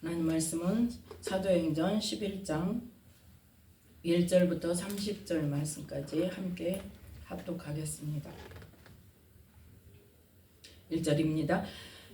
하나님 말씀은 사도행전 11장 1절부터 30절 말씀까지 함께 합독하겠습니다. 1절입니다.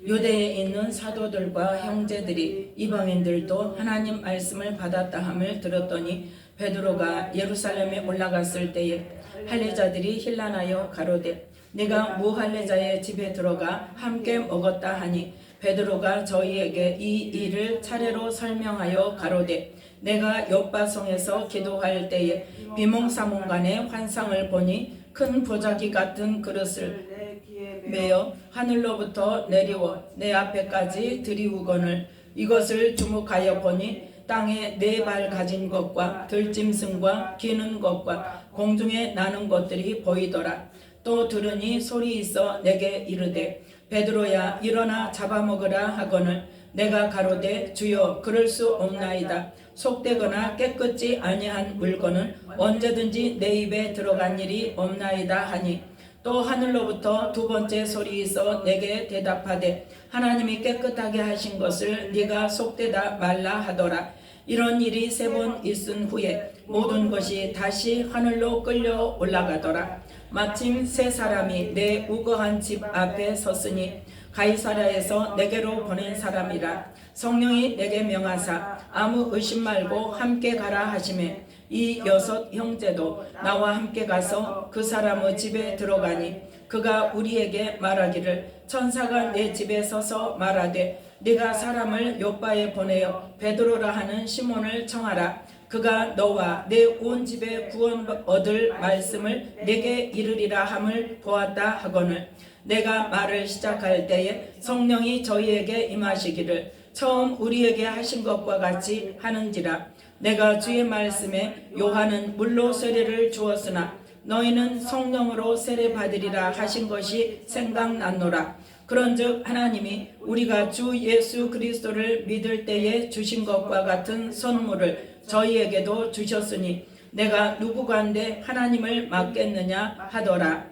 유대에 있는 사도들과 형제들이 이방인들도 하나님 말씀을 받았다 함을 들었더니 베드로가 예루살렘에 올라갔을 때에 할례자들이 힐난하여 가로되 네가 무할례자의 집에 들어가 함께 먹었다 하니 베드로가 저희에게 이 일을 차례로 설명하여 가로되 내가 요바성에서 기도할 때에 비몽사몽간에 환상을 보니 큰 보자기 같은 그릇을 메어 하늘로부터 내리워 내 앞에까지 들이우거늘 이것을 주목하여 보니 땅에 4발 가진 것과 들짐승과 기는 것과 공중에 나는 것들이 보이더라. 또 들으니 소리 있어 내게 이르되 베드로야 일어나 잡아먹으라 하거늘 내가 가로되 주여 그럴 수 없나이다. 속되거나 깨끗지 아니한 물건은 언제든지 내 입에 들어간 일이 없나이다 하니 또 하늘로부터 두 번째 소리 있어 내게 대답하되 하나님이 깨끗하게 하신 것을 네가 속되다 말라 하더라. 이런 일이 3번 있은 후에 모든 것이 다시 하늘로 끌려 올라가더라. 마침 3사람이 내 우거한 집 앞에 섰으니 가이사랴에서 내게로 보낸 사람이라. 성령이 내게 명하사 아무 의심 말고 함께 가라 하시매 이 6 형제도 나와 함께 가서 그 사람의 집에 들어가니 그가 우리에게 말하기를 천사가 내 집에 서서 말하되 네가 사람을 요바에 보내어 베드로라 하는 시몬을 청하라. 그가 너와 내 온 집에 구원 얻을 말씀을 내게 이르리라 함을 보았다 하거늘 내가 말을 시작할 때에 성령이 저희에게 임하시기를 처음 우리에게 하신 것과 같이 하는지라. 내가 주의 말씀에 요한은 물로 세례를 주었으나 너희는 성령으로 세례 받으리라 하신 것이 생각났노라. 그런즉 하나님이 우리가 주 예수 그리스도를 믿을 때에 주신 것과 같은 선물을 저희에게도 주셨으니 내가 누구간데 하나님을 맡겠느냐 하더라.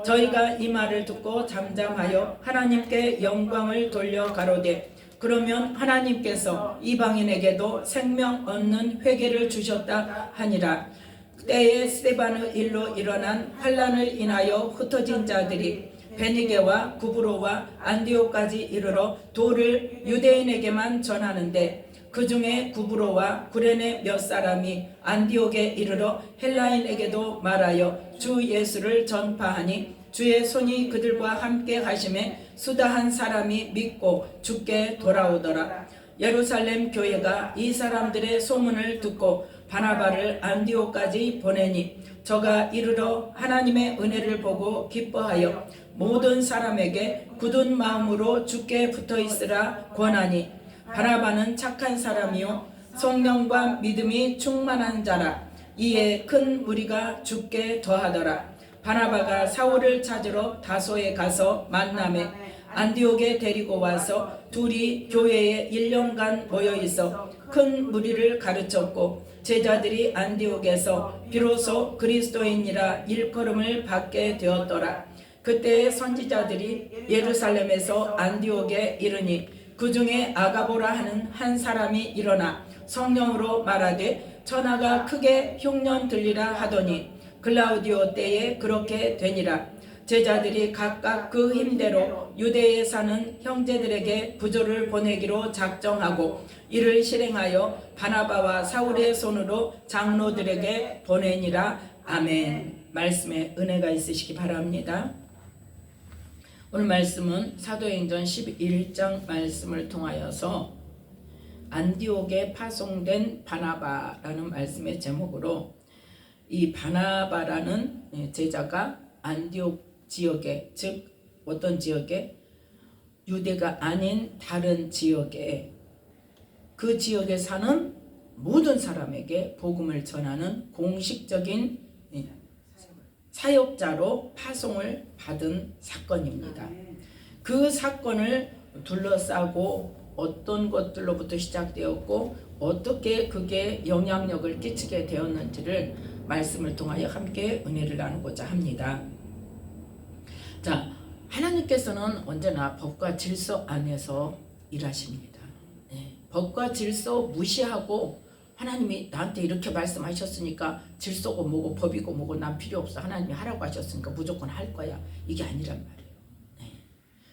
저희가 이 말을 듣고 잠잠하여 하나님께 영광을 돌려 가로되 그러면 하나님께서 이방인에게도 생명 얻는 회개를 주셨다 하니라. 때에 스데반의 일로 일어난 환난을 인하여 흩어진 자들이 베니게와 구브로와 안디옥까지 이르러 도를 유대인에게만 전하는데 그 중에 구브로와 구레네 몇 사람이 안디옥에 이르러 헬라인에게도 말하여 주 예수를 전파하니 주의 손이 그들과 함께 하심에 수다한 사람이 믿고 주께 돌아오더라. 예루살렘 교회가 이 사람들의 소문을 듣고 바나바를 안디옥까지 보내니 저가 이르러 하나님의 은혜를 보고 기뻐하여 모든 사람에게 굳은 마음으로 주께 붙어있으라 권하니 바나바는 착한 사람이요 성령과 믿음이 충만한 자라. 이에 큰 무리가 주께 더하더라. 바나바가 사울을 찾으러 다소에 가서 만나매 안디옥에 데리고 와서 둘이 교회에 1년간 모여있어 큰 무리를 가르쳤고 제자들이 안디옥에서 비로소 그리스도인이라 일컬음을 받게 되었더라. 그때 선지자들이 예루살렘에서 안디옥에 이르니 그 중에 아가보라 하는 한 사람이 일어나 성령으로 말하되 천하가 크게 흉년 들리라 하더니 글라우디오 때에 그렇게 되니라. 제자들이 각각 그 힘대로 유대에 사는 형제들에게 부조를 보내기로 작정하고 이를 실행하여 바나바와 사울의 손으로 장로들에게 보내니라. 아멘. 말씀에 은혜가 있으시기 바랍니다. 오늘 말씀은 사도행전 11장 말씀을 통하여서 안디옥에 파송된 바나바라는 말씀의 제목으로 이 바나바라는 제자가 안디옥 지역에, 즉 어떤 지역에 유대가 아닌 다른 지역에 그 지역에 사는 모든 사람에게 복음을 전하는 공식적인 사역자로 파송을 받은 사건입니다. 그 사건을 둘러싸고 어떤 것들로부터 시작되었고 어떻게 그게 영향력을 끼치게 되었는지를 말씀을 통하여 함께 은혜를 나누고자 합니다. 자, 하나님께서는 언제나 법과 질서 안에서 일하십니다. 법과 질서 무시하고 하나님이 나한테 이렇게 말씀하셨으니까 질서고 뭐고 법이고 뭐고 난 필요 없어. 하나님이 하라고 하셨으니까 무조건 할 거야. 이게 아니란 말이에요. 네.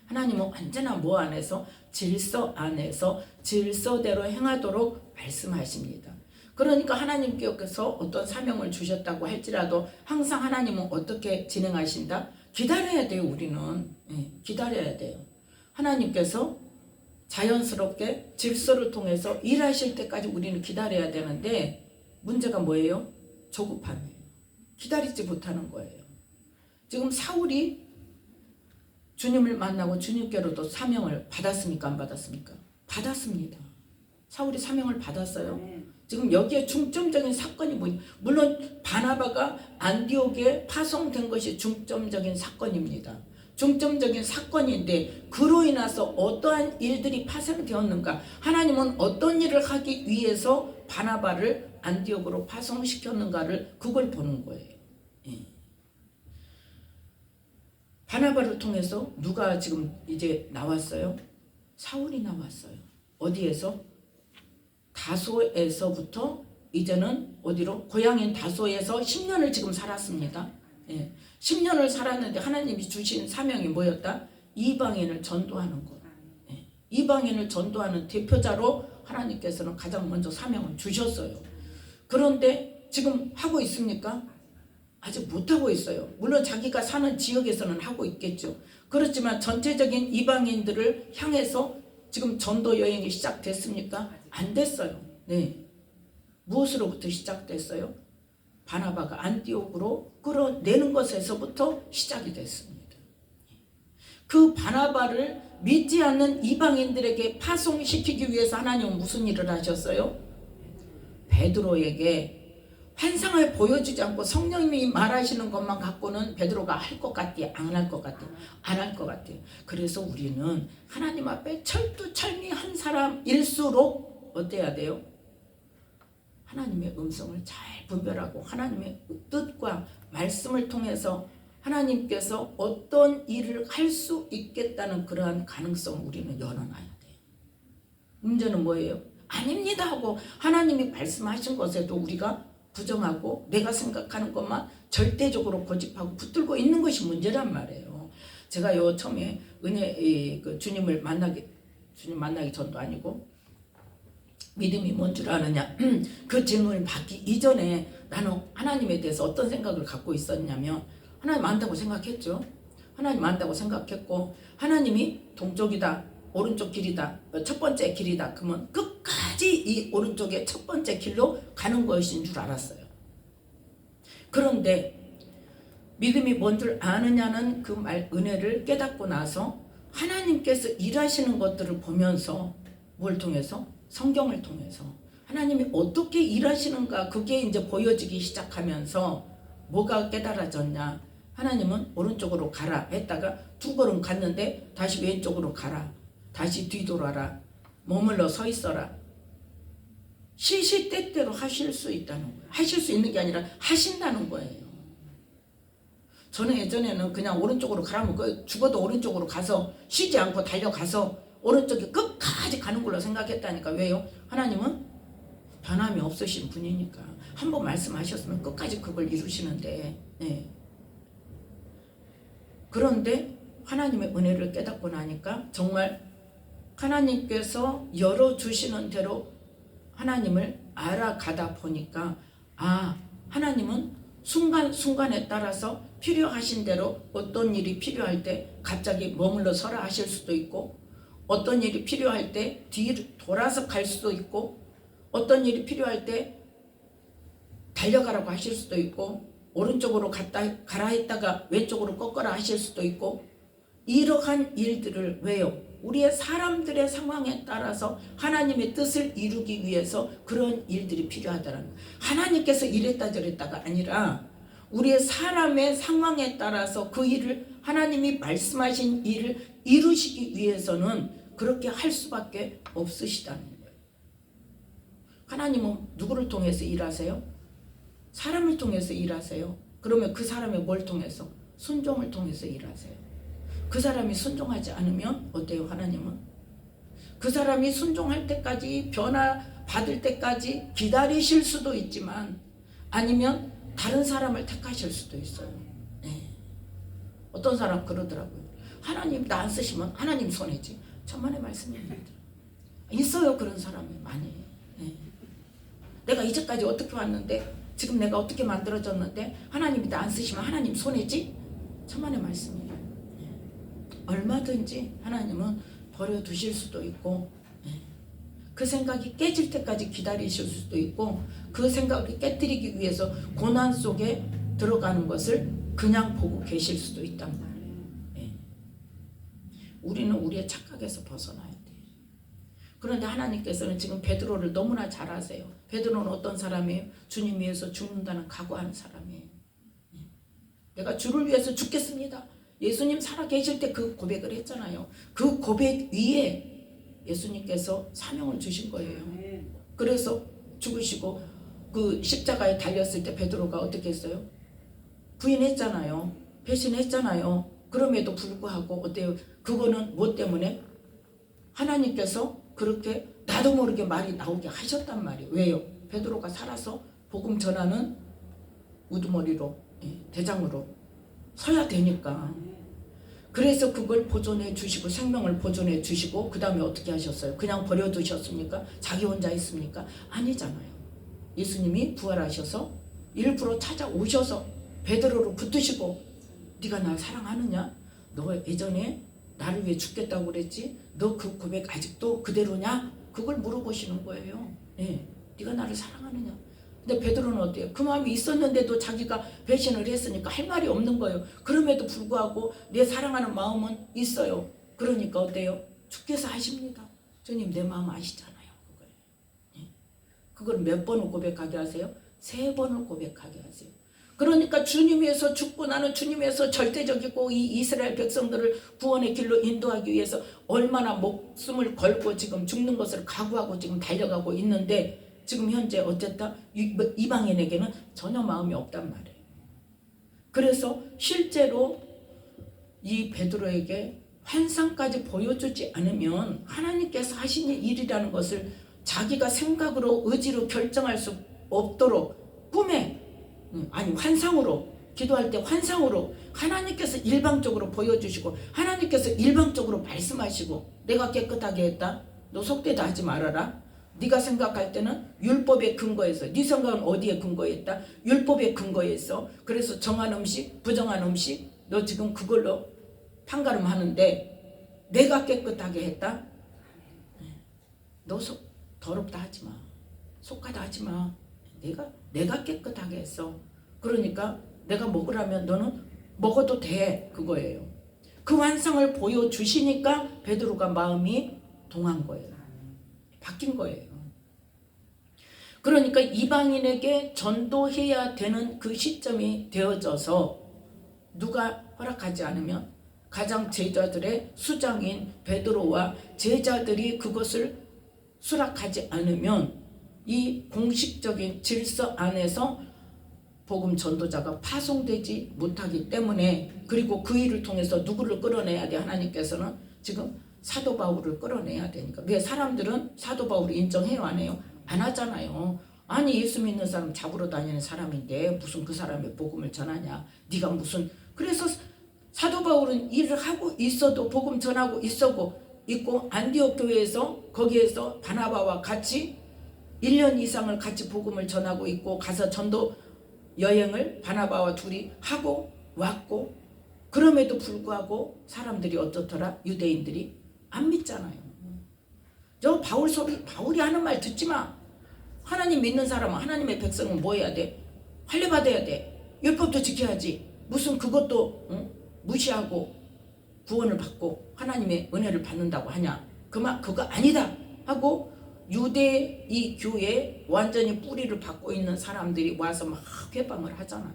하나님은 언제나 뭐 안에서? 질서 안에서 질서대로 행하도록 말씀하십니다. 그러니까 하나님께서 어떤 사명을 주셨다고 할지라도 항상 하나님은 어떻게 진행하신다? 기다려야 돼요. 우리는 기다려야 돼요. 하나님께서 자연스럽게 질서를 통해서 일하실 때까지 우리는 기다려야 되는데 문제가 뭐예요? 조급함이에요. 기다리지 못하는 거예요. 지금 사울이 주님을 만나고 주님께로도 사명을 받았습니까? 안 받았습니까? 받았습니다. 사울이 사명을 받았어요. 지금 여기에 중점적인 사건이 뭐예요? 물론 바나바가 안디옥에 파송된 것이 중점적인 사건입니다. 중점적인 사건인데 그로 인해서 어떠한 일들이 파생되었는가? 하나님은 어떤 일을 하기 위해서 바나바를 안디옥으로 파송시켰는가를 그걸 보는 거예요. 바나바를 통해서 누가 지금 이제 나왔어요? 사울이 나왔어요. 어디에서? 다소에서부터 이제는 어디로? 고향인 다소에서 10년을 지금 살았습니다. 10년을 살았는데 하나님이 주신 사명이 뭐였다? 이방인을 전도하는 것. 이방인을 전도하는 대표자로 하나님께서는 가장 먼저 사명을 주셨어요. 그런데 지금 하고 있습니까? 아직 못하고 있어요. 물론 자기가 사는 지역에서는 하고 있겠죠. 그렇지만 전체적인 이방인들을 향해서 지금 전도 여행이 시작됐습니까? 안 됐어요. 네. 무엇으로부터 시작됐어요? 바나바가 안디옥으로 끌어내는 것에서부터 시작이 됐습니다. 그 바나바를 믿지 않는 이방인들에게 파송시키기 위해서 하나님은 무슨 일을 하셨어요? 베드로에게 환상을 보여주지 않고 성령님이 말하시는 것만 갖고는 베드로가 할 것 같아요? 안 할 것 같아요? 안 할 것 같아요. 그래서 우리는 하나님 앞에 철두철미한 사람일수록 어때야 돼요? 하나님의 음성을 잘 분별하고 하나님의 뜻과 말씀을 통해서 하나님께서 어떤 일을 할 수 있겠다는 그러한 가능성을 우리는 열어놔야 돼요. 문제는 뭐예요? 아닙니다 하고 하나님이 말씀하신 것에도 우리가 부정하고 내가 생각하는 것만 절대적으로 고집하고 붙들고 있는 것이 문제란 말이에요. 제가 요 처음에 주님 만나기 전도 아니고 믿음이 뭔 줄 아느냐 그 질문을 받기 이전에 나는 하나님에 대해서 어떤 생각을 갖고 있었냐면 하나님 안다고 생각했죠. 하나님 안다고 생각했고 하나님이 동쪽이다 오른쪽 길이다 첫 번째 길이다 그러면 끝까지 이 오른쪽의 첫 번째 길로 가는 것인 줄 알았어요. 그런데 믿음이 뭔 줄 아느냐는 그 은혜를 깨닫고 나서 하나님께서 일하시는 것들을 보면서 뭘 통해서? 성경을 통해서 하나님이 어떻게 일하시는가 그게 이제 보여지기 시작하면서 뭐가 깨달아졌냐? 하나님은 오른쪽으로 가라 했다가 두 걸음 갔는데 다시 왼쪽으로 가라 다시 뒤돌아라 머물러 서 있어라 시시때때로 하실 수 있다는 거예요. 하실 수 있는 게 아니라 하신다는 거예요. 저는 예전에는 그냥 오른쪽으로 가라면 죽어도 오른쪽으로 가서 쉬지 않고 달려가서 오른쪽에 끝까지 가는 걸로 생각했다니까. 왜요? 하나님은 변함이 없으신 분이니까 한번 말씀하셨으면 끝까지 그걸 이루시는데 그런데 하나님의 은혜를 깨닫고 나니까 정말 하나님께서 열어주시는 대로 하나님을 알아가다 보니까 하나님은 순간순간에 따라서 필요하신 대로 어떤 일이 필요할 때 갑자기 머물러 서라 하실 수도 있고 어떤 일이 필요할 때 뒤로 돌아서 갈 수도 있고 어떤 일이 필요할 때 달려가라고 하실 수도 있고 오른쪽으로 가라 했다가 왼쪽으로 꺾어라 하실 수도 있고 이러한 일들을 왜요? 우리의 사람들의 상황에 따라서 하나님의 뜻을 이루기 위해서 그런 일들이 필요하다는 거예요. 하나님께서 이랬다 저랬다가 아니라 우리의 사람의 상황에 따라서 그 일을 하나님이 말씀하신 일을 이루시기 위해서는 그렇게 할 수밖에 없으시다는 거예요. 하나님은 누구를 통해서 일하세요? 사람을 통해서 일하세요. 그러면 그 사람이 뭘 통해서? 순종을 통해서 일하세요. 그 사람이 순종하지 않으면 어때요? 하나님은 그 사람이 순종할 때까지, 변화 받을 때까지 기다리실 수도 있지만, 아니면 다른 사람을 택하실 수도 있어요. 네. 어떤 사람 그러더라고요. 하나님 나 안 쓰시면 하나님 손해지. 천만의 말씀입니다. 있어요, 그런 사람이 많이. 네. 내가 이제까지 어떻게 왔는데, 지금 내가 어떻게 만들어졌는데 하나님이 나 안 쓰시면 하나님 손해지? 천만의 말씀이에요. 네. 얼마든지 하나님은 버려두실 수도 있고, 네. 그 생각이 깨질 때까지 기다리실 수도 있고, 그 생각을 깨뜨리기 위해서 고난 속에 들어가는 것을 그냥 보고 계실 수도 있단 말이에요. 네. 우리는 우리의 착각에서 벗어나야 돼요. 그런데 하나님께서는 지금 베드로를 너무나 잘 아세요. 베드로는 어떤 사람이에요? 주님 위해서 죽는다는 각오하는 사람이에요. 네. 내가 주를 위해서 죽겠습니다. 예수님 살아계실 때 그 고백을 했잖아요. 그 고백 위에 예수님께서 사명을 주신 거예요. 그래서 죽으시고 그 십자가에 달렸을 때 베드로가 어떻게 했어요? 부인했잖아요. 배신했잖아요. 그럼에도 불구하고 어때요? 그거는 뭐 때문에? 하나님께서 그렇게 나도 모르게 말이 나오게 하셨단 말이에요. 왜요? 베드로가 살아서 복음 전하는 우두머리로, 대장으로 서야 되니까. 그래서 그걸 보존해 주시고, 생명을 보존해 주시고, 그 다음에 어떻게 하셨어요? 그냥 버려두셨습니까? 자기 혼자 있습니까? 아니잖아요. 예수님이 부활하셔서 일부러 찾아오셔서 베드로를 붙드시고, 네가 날 사랑하느냐? 너 예전에 나를 위해 죽겠다고 그랬지? 너 그 고백 아직도 그대로냐? 그걸 물어보시는 거예요. 네. 네가 나를 사랑하느냐? 근데 베드로는 어때요? 그 마음이 있었는데도 자기가 배신을 했으니까 할 말이 없는 거예요. 그럼에도 불구하고 내 사랑하는 마음은 있어요. 그러니까 어때요? 주께서 하십니다. 주님 내 마음 아시잖아요. 그걸 몇 번을 고백하게 하세요? 3번을 고백하게 하세요. 그러니까 주님 위해서 죽고 나는 주님 위해서 절대적이고 이 이스라엘 백성들을 구원의 길로 인도하기 위해서 얼마나 목숨을 걸고 지금 죽는 것을 각오하고 지금 달려가고 있는데, 지금 현재 어쨌다 이방인에게는 전혀 마음이 없단 말이에요. 그래서 실제로 이 베드로에게 환상까지 보여주지 않으면 하나님께서 하신 일이라는 것을 자기가 생각으로 의지로 결정할 수 없도록 꿈에, 아니 환상으로, 기도할 때 환상으로 하나님께서 일방적으로 보여주시고 하나님께서 일방적으로 말씀하시고, 내가 깨끗하게 했다. 너 속되다 하지 말아라. 네가 생각할 때는 율법에 근거해서, 네 생각은 어디에 근거했다? 율법에 근거해서. 그래서 정한 음식, 부정한 음식, 너 지금 그걸로 판가름하는데 내가 깨끗하게 했다? 너 더럽다 하지 마. 속하다 하지 마. 내가 깨끗하게 했어. 그러니까 내가 먹으라면 너는 먹어도 돼. 그거예요. 그 환상을 보여주시니까 베드로가 마음이 동한 거예요. 바뀐 거예요. 그러니까 이방인에게 전도해야 되는 그 시점이 되어져서 누가 허락하지 않으면 가장 제자들의 수장인 베드로와 제자들이 그것을 수락하지 않으면 이 공식적인 질서 안에서 복음 전도자가 파송되지 못하기 때문에, 그리고 그 일을 통해서 누구를 끌어내야 돼? 하나님께서는 지금 사도 바울을 끌어내야 되니까. 왜 사람들은 사도 바울을 인정해요, 안 해요? 안 하잖아요. 아니 예수 믿는 사람 잡으러 다니는 사람인데 무슨 그 사람의 복음을 전하냐? 네가 무슨. 그래서 사도 바울은 일을 하고 있어도, 복음 전하고 있고 안디옥 교회에서 거기에서 바나바와 같이 1년 이상을 같이 복음을 전하고 있고, 가서 전도 여행을 바나바와 둘이 하고 왔고, 그럼에도 불구하고 사람들이 어떻더라? 유대인들이 안 믿잖아요. 저 바울이 하는 말 듣지 마. 하나님 믿는 사람은, 하나님의 백성은 뭐 해야 돼? 할례 받아야 돼. 율법도 지켜야지. 무슨 그것도 무시하고 구원을 받고 하나님의 은혜를 받는다고 하냐? 그거 아니다 하고 유대 이 교회에 완전히 뿌리를 받고 있는 사람들이 와서 막 회방을 하잖아요.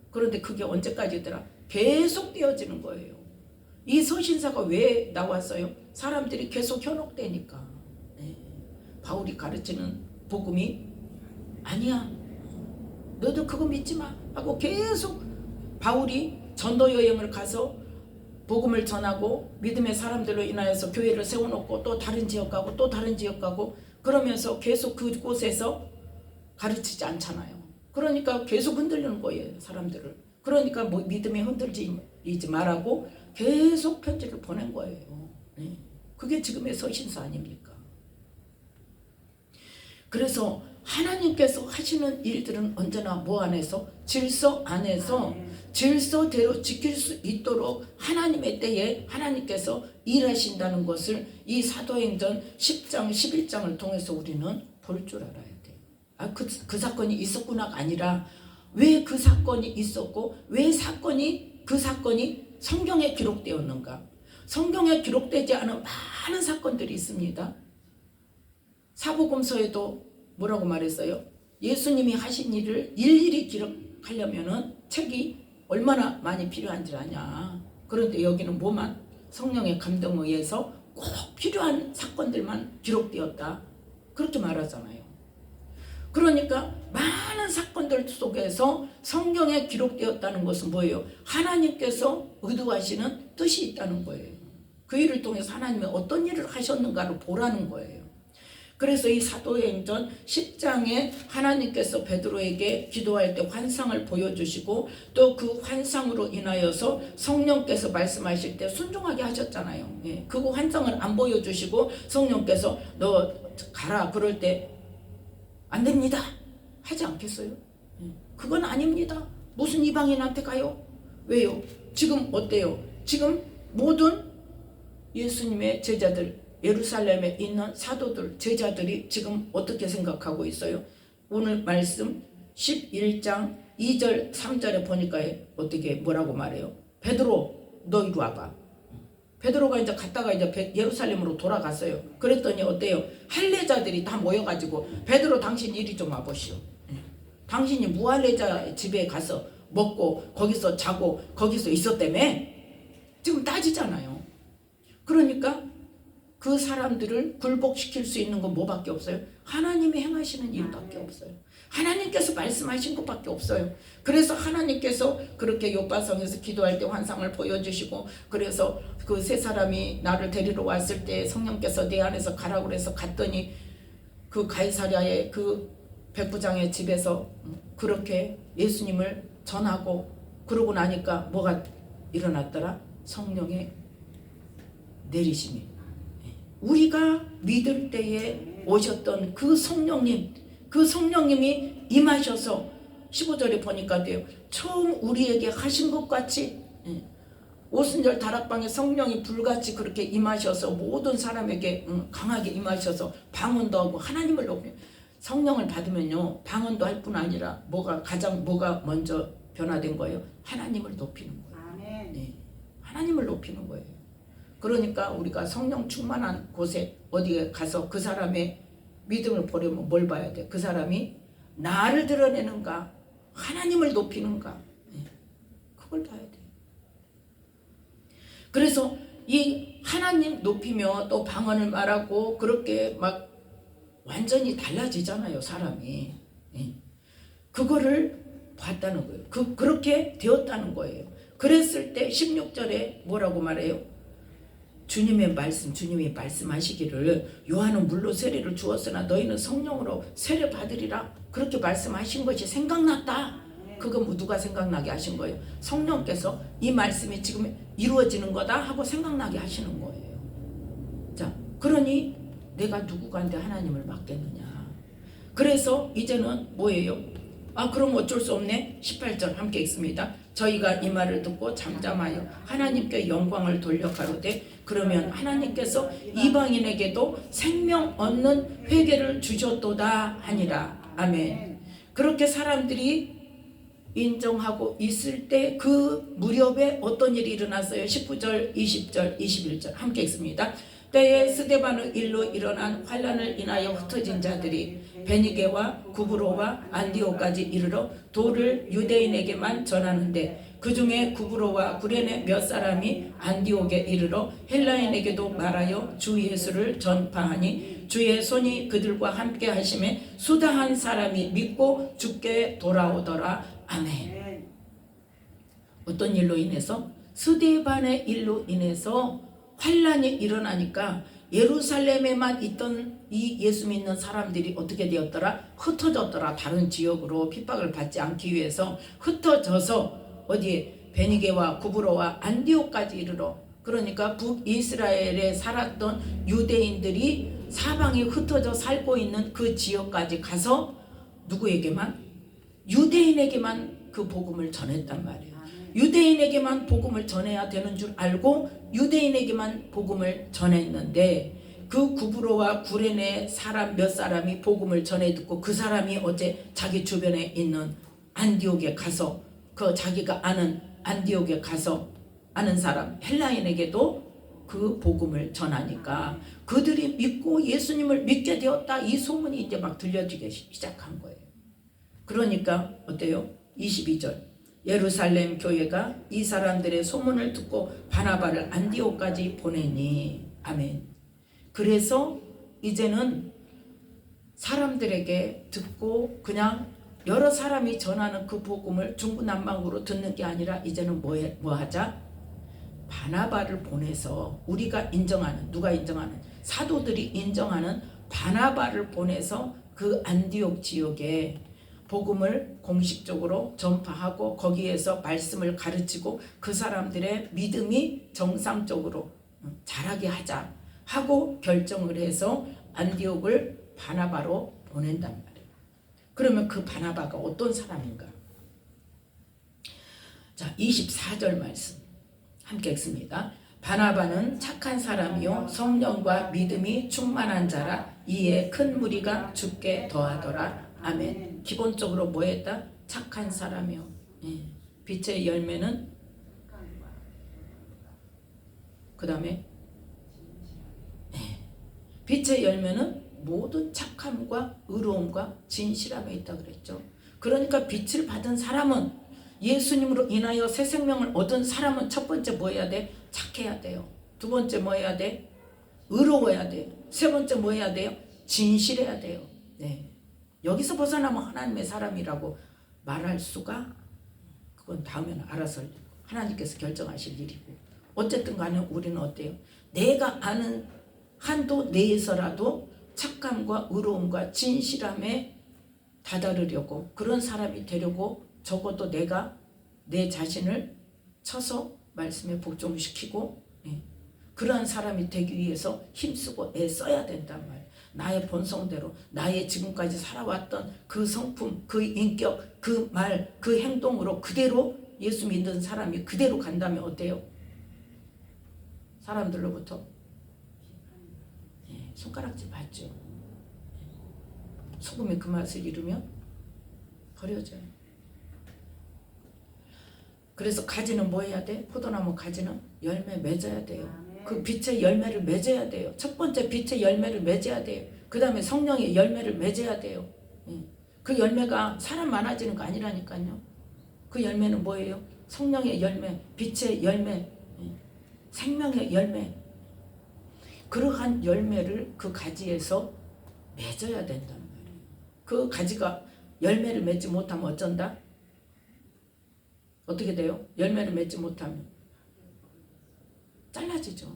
그런데 그게 언제까지더라? 계속 되어지는 거예요. 이 서신사가 왜 나왔어요? 사람들이 계속 현혹되니까. 바울이 가르치는 복음이 아니야, 너도 그거 믿지 마 하고 계속 바울이 전도 여행을 가서 복음을 전하고 믿음의 사람들로 인하여서 교회를 세워놓고 또 다른 지역 가고 또 다른 지역 가고 그러면서 계속 그곳에서 가르치지 않잖아요. 그러니까 계속 흔들리는 거예요, 사람들을. 그러니까 뭐 믿음이 흔들리지 말라고 계속 편지를 보낸 거예요. 네. 그게 지금의 서신서 아닙니까? 그래서 하나님께서 하시는 일들은 언제나 뭐 안에서? 질서 안에서 질서대로 지킬 수 있도록 하나님의 때에 하나님께서 일하신다는 것을 이 사도행전 10장 11장을 통해서 우리는 볼 줄 알아야 돼요. 그 사건이 있었구나가 아니라 왜 그 사건이 있었고 왜 그 사건이 성경에 기록되었는가. 성경에 기록되지 않은 많은 사건들이 있습니다. 사복음서에도 뭐라고 말했어요? 예수님이 하신 일을 일일이 기록하려면은 책이 얼마나 많이 필요한지 아냐. 그런데 여기는 뭐만? 성령의 감동에 의해서 꼭 필요한 사건들만 기록되었다. 그렇게 말하잖아요. 그러니까 많은 사건들 속에서 성경에 기록되었다는 것은 뭐예요? 하나님께서 의도하시는 뜻이 있다는 거예요. 그 일을 통해서 하나님이 어떤 일을 하셨는가를 보라는 거예요. 그래서 이 사도행전 10장에 하나님께서 베드로에게 기도할 때 환상을 보여주시고 또 그 환상으로 인하여서 성령께서 말씀하실 때 순종하게 하셨잖아요. 예, 그 환상을 안 보여주시고 성령께서 너 가라 그럴 때 안 됩니다 하지 않겠어요? 예, 그건 아닙니다. 무슨 이방인한테 가요? 왜요? 지금 어때요? 지금 모든 예수님의 제자들 예루살렘에 있는 사도들, 제자들이 지금 어떻게 생각하고 있어요? 오늘 말씀 11장 2절, 3절에 보니까 어떻게 뭐라고 말해요? 베드로, 너 이리 와봐. 베드로가 이제 갔다가 이제 예루살렘으로 돌아갔어요. 그랬더니 어때요? 할례자들이 다 모여가지고 베드로 당신 이리 좀 와보시오. 당신이 무할례자 집에 가서 먹고 거기서 자고 거기서 있었다며? 지금 따지잖아요. 그러니까 그 사람들을 굴복시킬 수 있는 건 뭐밖에 없어요? 하나님이 행하시는 일밖에 없어요. 하나님께서 말씀하신 것밖에 없어요. 그래서 하나님께서 그렇게 욥바성에서 기도할 때 환상을 보여주시고 그래서 그 세 사람이 나를 데리러 왔을 때 성령께서 내 안에서 가라고 그래서 갔더니 그 가이사랴의 그 백부장의 집에서 그렇게 예수님을 전하고 그러고 나니까 뭐가 일어났더라? 성령의 내리심이. 우리가 믿을 때에 오셨던 그 성령님이 임하셔서 15절에 보니까 돼요. 처음 우리에게 하신 것 같이 오순절 다락방에 성령이 불같이 그렇게 임하셔서 모든 사람에게 강하게 임하셔서 방언도 하고 하나님을 높여 성령을 받으면요 방언도 할 뿐 아니라 뭐가 먼저 변화된 거예요? 하나님을 높이는 거예요. 네, 하나님을 높이는 거예요. 그러니까 우리가 성령 충만한 곳에 어디에 가서 그 사람의 믿음을 보려면 뭘 봐야 돼? 그 사람이 나를 드러내는가? 하나님을 높이는가? 그걸 봐야 돼. 그래서 이 하나님 높이며 또 방언을 말하고 그렇게 막 완전히 달라지잖아요, 사람이. 그거를 봤다는 거예요. 그렇게 되었다는 거예요. 그랬을 때 16절에 뭐라고 말해요? 주님이 말씀하시기를 요한은 물로 세례를 주었으나 너희는 성령으로 세례 받으리라 그렇게 말씀하신 것이 생각났다. 그건 누가 생각나게 하신 거예요? 성령께서 이 말씀이 지금 이루어지는 거다 하고 생각나게 하시는 거예요. 자, 그러니 내가 누구간데 하나님을 맡겠느냐. 그래서 이제는 뭐예요? 그럼 어쩔 수 없네. 18절 함께 읽습니다. 저희가 이 말을 듣고 잠잠하여 하나님께 영광을 돌려 가로되 그러면 하나님께서 이방인에게도 생명 얻는 회개를 주셨도다 하니라. 아멘. 그렇게 사람들이 인정하고 있을 때 그 무렵에 어떤 일이 일어났어요? 19절, 20절, 21절 함께 읽습니다. 때에 스데반의 일로 일어난 환난을 인하여 흩어진 자들이 베니게와 구브로와 안디오까지 이르러 도를 유대인에게만 전하는데 그 중에 구브로와 구레네 몇 사람이 안디옥에 이르러 헬라인에게도 말하여 주 예수를 전파하니 주의 손이 그들과 함께 하심에 수다한 사람이 믿고 주께 돌아오더라. 아멘. 어떤 일로 인해서? 스데반의 일로 인해서 환란이 일어나니까 예루살렘에만 있던 이 예수 믿는 사람들이 어떻게 되었더라? 흩어졌더라. 다른 지역으로 핍박을 받지 않기 위해서 흩어져서 어디에 베니게와 구브로와 안디옥까지 이르러, 그러니까 북이스라엘에 살았던 유대인들이 사방에 흩어져 살고 있는 그 지역까지 가서 누구에게만? 유대인에게만 그 복음을 전했단 말이에요. 유대인에게만 복음을 전해야 되는 줄 알고 유대인에게만 복음을 전했는데, 그 구브로와 구레네 사람 몇 사람이 복음을 전해 듣고 그 사람이 어제 자기 주변에 있는 안디옥에 가서, 그 자기가 아는 안디옥에 가서 아는 사람 헬라인에게도 그 복음을 전하니까 그들이 믿고 예수님을 믿게 되었다, 이 소문이 이제 막 들려지기 시작한 거예요. 그러니까 어때요? 22절, 예루살렘 교회가 이 사람들의 소문을 듣고 바나바를 안디옥까지 보내니. 아멘. 그래서 이제는 사람들에게 듣고 그냥 여러 사람이 전하는 그 복음을 중구난방으로 듣는 게 아니라 이제는 뭐 하자? 바나바를 보내서 우리가 인정하는, 누가 인정하는? 사도들이 인정하는 바나바를 보내서 그 안디옥 지역에 복음을 공식적으로 전파하고 거기에서 말씀을 가르치고 그 사람들의 믿음이 정상적으로 자라게 하자 하고 결정을 해서 안디옥을 바나바로 보낸단 말이에요. 그러면 그 바나바가 어떤 사람인가? 자, 24절 말씀 함께 읽습니다. 바나바는 착한 사람이요 성령과 믿음이 충만한 자라, 이에 큰 무리가 죽게 더하더라. 아멘. 기본적으로 뭐 했다? 착한 사람이요. 빛의 열매는, 그 다음에 빛의 열매는 모든 착함과 의로움과 진실함에 있다 그랬죠. 그러니까 빛을 받은 사람은, 예수님으로 인하여 새 생명을 얻은 사람은 첫 번째 뭐 해야 돼? 착해야 돼요. 두 번째 뭐 해야 돼? 의로워야 돼요. 세 번째 뭐 해야 돼요? 진실해야 돼요. 네. 여기서 벗어나면 하나님의 사람이라고 말할 수가, 그건 다음에는 알아서 하나님께서 결정하실 일이고, 어쨌든 간에 우리는 어때요? 내가 아는 한도 내에서라도 착함과 의로움과 진실함에 다다르려고, 그런 사람이 되려고 적어도 내가 내 자신을 쳐서 말씀에 복종시키고, 그러한 사람이 되기 위해서 힘쓰고 애써야 된단 말이에요. 나의 본성대로, 나의 지금까지 살아왔던 그 성품, 그 인격, 그 말, 그 행동으로 그대로 예수 믿는 사람이 그대로 간다면 어때요? 사람들로부터 손가락질 받죠. 소금이 그 맛을 잃으면 버려져요. 그래서 가지는 뭐 해야 돼? 포도나무 가지는 열매 맺어야 돼요. 그 빛의 열매를 맺어야 돼요. 첫 번째 빛의 열매를 맺어야 돼요. 그 다음에 성령의 열매를 맺어야 돼요. 그 열매가 사람 많아지는 거 아니라니까요. 그 열매는 뭐예요? 성령의 열매, 빛의 열매, 생명의 열매. 그러한 열매를 그 가지에서 맺어야 된단 말이에요. 그 가지가 열매를 맺지 못하면 어쩐다? 어떻게 돼요? 열매를 맺지 못하면 잘라지죠.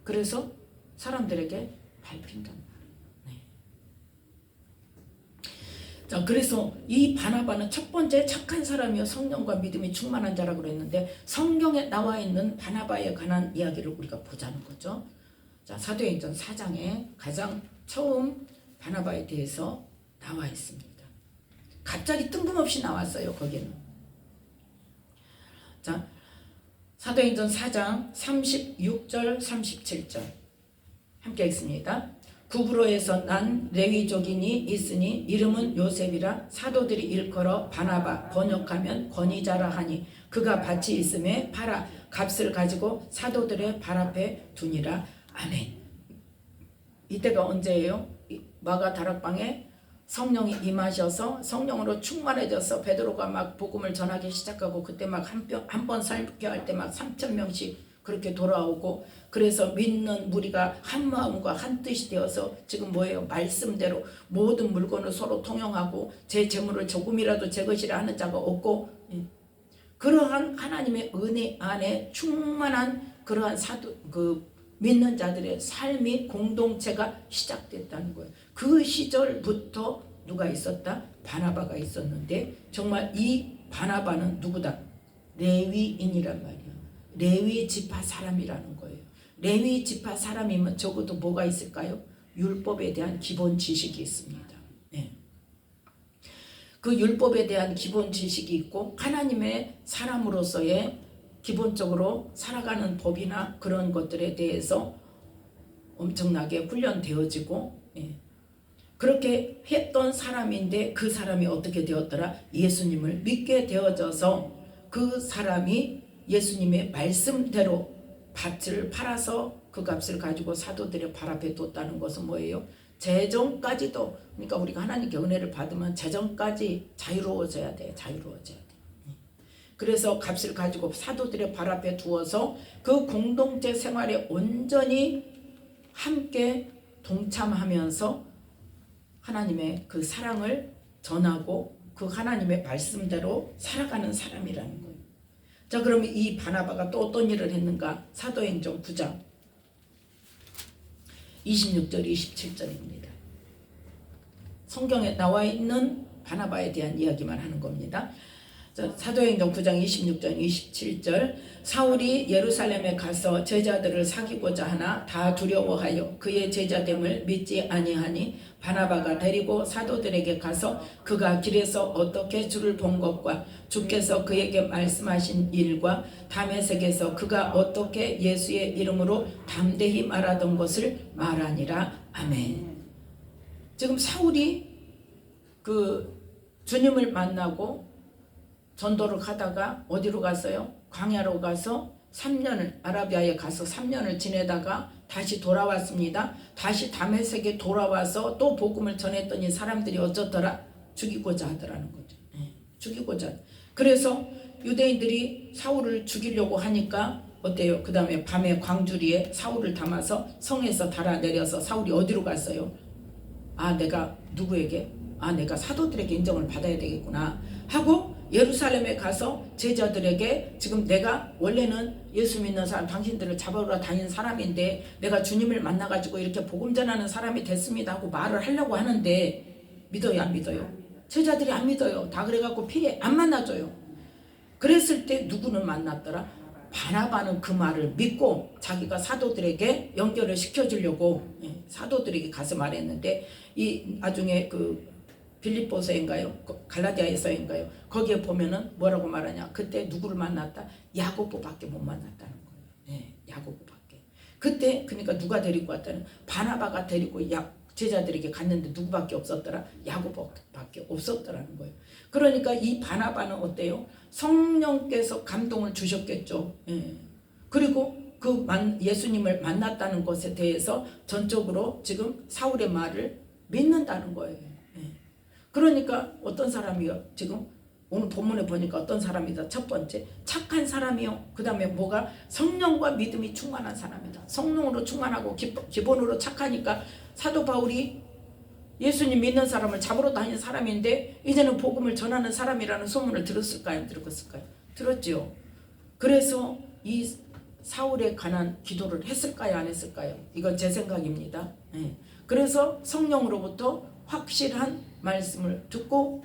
그래서 사람들에게 밟힌단 말이에요. 자, 그래서 이 바나바는 첫 번째 착한 사람이요 성령과 믿음이 충만한 자라고 그랬는데, 성경에 나와 있는 바나바에 관한 이야기를 우리가 보자는 거죠. 자, 사도행전 4장에 가장 처음 바나바에 대해서 나와 있습니다. 갑자기 뜬금없이 나왔어요. 거기는. 자, 사도행전 4장 36절 37절 함께 읽습니다. 구브로에서 난 레위족인이 있으니 이름은 요셉이라, 사도들이 일컬어 바나바, 번역하면 권위자라 하니, 그가 밭이 있음에 팔아 값을 가지고 사도들의 발 앞에 두니라. 아멘. 이때가 언제예요? 마가 다락방에 성령이 임하셔서 성령으로 충만해져서 베드로가 막 복음을 전하기 시작하고, 그때 막 한 번 설교할 때 막 3,000명씩 그렇게 돌아오고, 그래서 믿는 무리가 한 마음과 한 뜻이 되어서 지금 뭐예요? 말씀대로 모든 물건을 서로 통용하고 제 재물을 조금이라도 제 것이라 하는 자가 없고, 그러한 하나님의 은혜 안에 충만한 그러한 믿는 자들의 삶이 공동체가 시작됐다는 거예요. 그 시절부터 누가 있었다? 바나바가 있었는데 정말 이 바나바는 누구다? 레위인이란 말이야. 레위 지파 사람이라는 거예요. 레위 지파 사람이면 적어도 뭐가 있을까요? 율법에 대한 기본 지식이 있습니다. 네. 그 율법에 대한 기본 지식이 있고 하나님의 사람으로서의 기본적으로 살아가는 법이나 그런 것들에 대해서 엄청나게 훈련되어지고 그렇게 했던 사람인데 그 사람이 어떻게 되었더라? 예수님을 믿게 되어져서 그 사람이 예수님의 말씀대로 밭을 팔아서 그 값을 가지고 사도들의 발 앞에 뒀다는 것은 뭐예요? 재정까지도, 그러니까 우리가 하나님께 은혜를 받으면 재정까지 자유로워져야 돼. 자유로워져야 돼. 그래서 값을 가지고 사도들의 발 앞에 두어서 그 공동체 생활에 온전히 함께 동참하면서 하나님의 그 사랑을 전하고 그 하나님의 말씀대로 살아가는 사람이라는 거예요. 자, 그러면 이 바나바가 또 어떤 일을 했는가? 사도행전 9장 26절 27절입니다. 성경에 나와 있는 바나바에 대한 이야기만 하는 겁니다. 사도행전 9장 26절 27절 사울이 예루살렘에 가서 제자들을 사귀고자 하나 다 두려워하여 그의 제자됨을 믿지 아니하니 바나바가 데리고 사도들에게 가서 그가 길에서 어떻게 주를 본 것과 주께서 그에게 말씀하신 일과 다메섹에서 그가 어떻게 예수의 이름으로 담대히 말하던 것을 말하니라. 아멘. 지금 사울이 그 주님을 만나고 전도를 가다가 어디로 갔어요? 광야로 가서 3년을 아라비아에 가서 3년을 지내다가 다시 돌아왔습니다. 다시 다메섹에 돌아와서 또 복음을 전했더니 사람들이 어쩌더라? 죽이고자 하더라는 거죠. 죽이고자. 그래서 유대인들이 사울을 죽이려고 하니까 어때요? 그 다음에 밤에 광주리에 사울을 담아서 성에서 달아내려서 사울이 어디로 갔어요? 아, 내가 누구에게? 아, 내가 사도들에게 인정을 받아야 되겠구나 하고 예루살렘에 가서 제자들에게 지금 내가 원래는 예수 믿는 사람 당신들을 잡아오러 다니는 사람인데 내가 주님을 만나가지고 이렇게 복음 전하는 사람이 됐습니다 하고 말을 하려고 하는데 믿어요 안 믿어요? 제자들이 안 믿어요. 다 그래갖고 피해 안 만나줘요. 그랬을 때 누구는 만났더라? 바나바는 그 말을 믿고 자기가 사도들에게 연결을 시켜주려고 사도들에게 가서 말했는데 이 나중에 그 빌립보서인가요? 갈라디아에서인가요? 거기에 보면은 뭐라고 말하냐? 그때 누구를 만났다? 야고보밖에 못 만났다는 거예요. 야고보밖에. 그때 그러니까 누가 데리고 왔다는? 바나바가 데리고 제자들에게 갔는데 누구밖에 없었더라? 야고보밖에 없었더라는 거예요. 그러니까 이 바나바는 어때요? 성령께서 감동을 주셨겠죠. 그리고 그 예수님을 만났다는 것에 대해서 전적으로 지금 사울의 말을 믿는다는 거예요. 그러니까 어떤 사람이요? 지금 오늘 본문에 보니까 어떤 사람이다. 첫 번째 착한 사람이요. 그 다음에 뭐가? 성령과 믿음이 충만한 사람이다. 성령으로 충만하고 기본으로 착하니까 사도 바울이 예수님 믿는 사람을 잡으러 다니는 사람인데 이제는 복음을 전하는 사람이라는 소문을 들었을까요? 안 들었을까요? 들었죠. 그래서 이 사울에 관한 기도를 했을까요? 안 했을까요? 이건 제 생각입니다. 그래서 성령으로부터 확실한 말씀을 듣고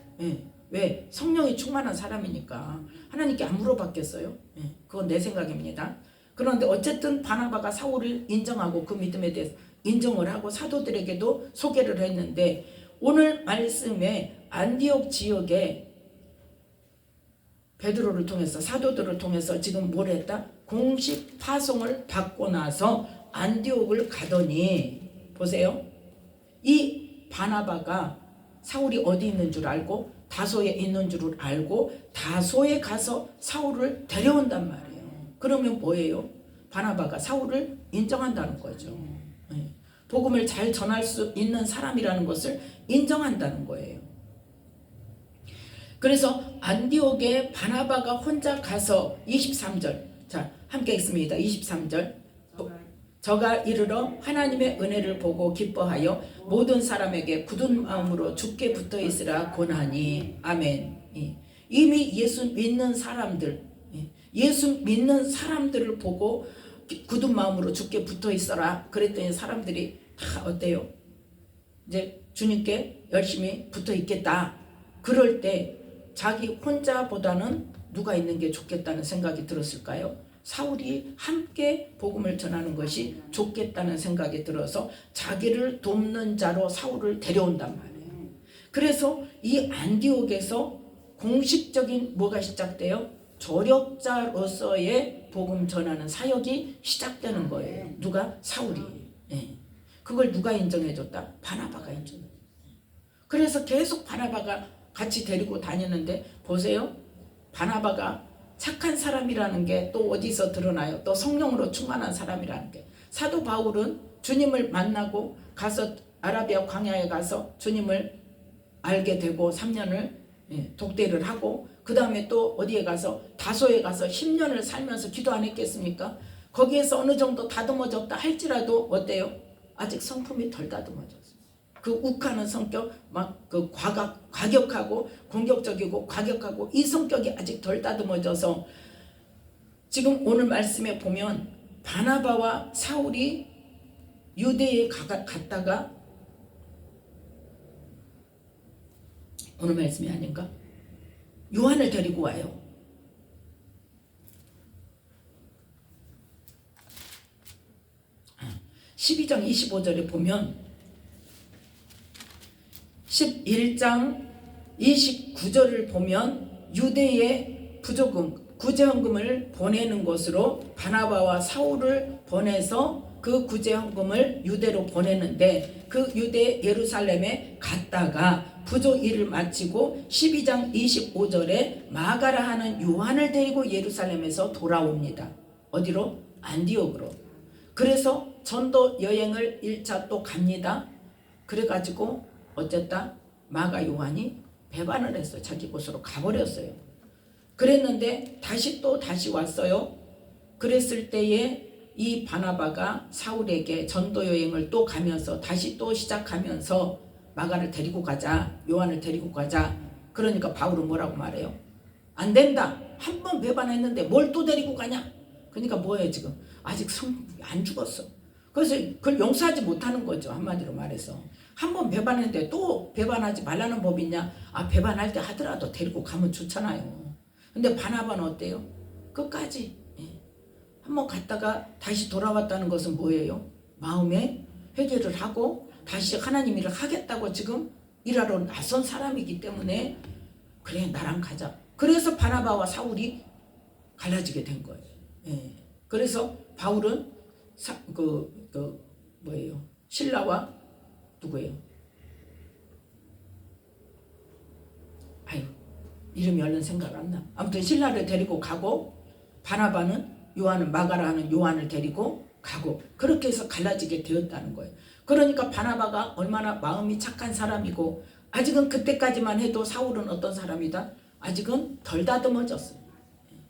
왜? 성령이 충만한 사람이니까 하나님께 안 물어봤겠어요? 그건 내 생각입니다. 그런데 어쨌든 바나바가 사울을 인정하고 그 믿음에 대해서 인정을 하고 사도들에게도 소개를 했는데 오늘 말씀에 안디옥 지역에 베드로를 통해서 사도들을 통해서 지금 뭘 했다? 공식 파송을 받고 나서 안디옥을 가더니 보세요. 이 바나바가 사울이 어디 있는 줄 알고 다소에 있는 줄 알고 다소에 가서 사울을 데려온단 말이에요. 그러면 뭐예요? 바나바가 사울을 인정한다는 거죠. 복음을 잘 전할 수 있는 사람이라는 것을 인정한다는 거예요. 그래서 안디옥에 바나바가 혼자 가서 23절 자 함께 읽습니다. 23절 저가 이르러 하나님의 은혜를 보고 기뻐하여 모든 사람에게 굳은 마음으로 주께 붙어 있으라 권하니 아멘. 이미 예수 믿는 사람들, 예수 믿는 사람들을 보고 굳은 마음으로 주께 붙어 있어라 그랬더니 사람들이 다 어때요? 이제 주님께 열심히 붙어 있겠다. 그럴 때 자기 혼자보다는 누가 있는 게 좋겠다는 생각이 들었을까요? 사울이 함께 복음을 전하는 것이 좋겠다는 생각이 들어서 자기를 돕는 자로 사울을 데려온단 말이에요. 그래서 이 안디옥에서 공식적인 뭐가 시작돼요? 조력자로서의 복음 전하는 사역이 시작되는 거예요. 누가? 사울이. 그걸 누가 인정해줬다? 바나바가 인정해줬다. 그래서 계속 바나바가 같이 데리고 다니는데 보세요. 바나바가 착한 사람이라는 게 또 어디서 드러나요? 또 성령으로 충만한 사람이라는 게. 사도 바울은 주님을 만나고 가서 아라비아 광야에 가서 주님을 알게 되고 3년을 독대를 하고 그 다음에 또 어디에 가서 다소에 가서 10년을 살면서 기도 안 했겠습니까? 거기에서 어느 정도 다듬어졌다 할지라도 어때요? 아직 성품이 덜 다듬어졌어요. 그 욱하는 성격, 막 그 과격하고 공격적이고 과격하고 이 성격이 아직 덜 다듬어져서 지금 오늘 말씀에 보면 바나바와 사울이 유대에 갔다가 오늘 말씀이 아닌가? 요한을 데리고 와요. 아, 12장 25절에 보면 11장 29절을 보면 유대의 부조금, 구제헌금을 보내는 것으로 바나바와 사울을 보내서 그 구제헌금을 유대로 보내는데 그 유대 예루살렘에 갔다가 부조 일을 마치고 12장 25절에 마가라 하는 요한을 데리고 예루살렘에서 돌아옵니다. 어디로? 안디옥으로. 그래서 전도 여행을 1차 또 갑니다. 그래가지고 어쨌다? 마가 요한이 배반을 했어요. 자기 곳으로 가버렸어요. 그랬는데 다시 왔어요. 그랬을 때에 이 바나바가 사울에게 전도 여행을 또 가면서 다시 또 시작하면서 마가를 데리고 가자, 요한을 데리고 가자. 그러니까 바울은 뭐라고 말해요? 안 된다. 한 번 배반했는데 뭘 또 데리고 가냐? 그러니까 뭐예요 지금? 아직 안 죽었어. 그래서 그걸 용서하지 못하는 거죠. 한마디로 말해서. 한 번 배반했는데 또 배반하지 말라는 법이 있냐? 아, 배반할 때 하더라도 데리고 가면 좋잖아요. 근데 바나바는 어때요? 끝까지 한 번 갔다가 다시 돌아왔다는 것은 뭐예요? 마음에 회개를 하고 다시 하나님 일을 하겠다고 지금 일하러 나선 사람이기 때문에 그래 나랑 가자. 그래서 바나바와 사울이 갈라지게 된 거예요. 그래서 바울은 신라와 누구예요? 아유 이름이 얼른 생각 안 나. 아무튼 신라를 데리고 가고 바나바는 마가라 하는 요한을 데리고 가고 그렇게 해서 갈라지게 되었다는 거예요. 그러니까 바나바가 얼마나 마음이 착한 사람이고 아직은 그때까지만 해도 사울은 어떤 사람이다? 아직은 덜 다듬어졌어요.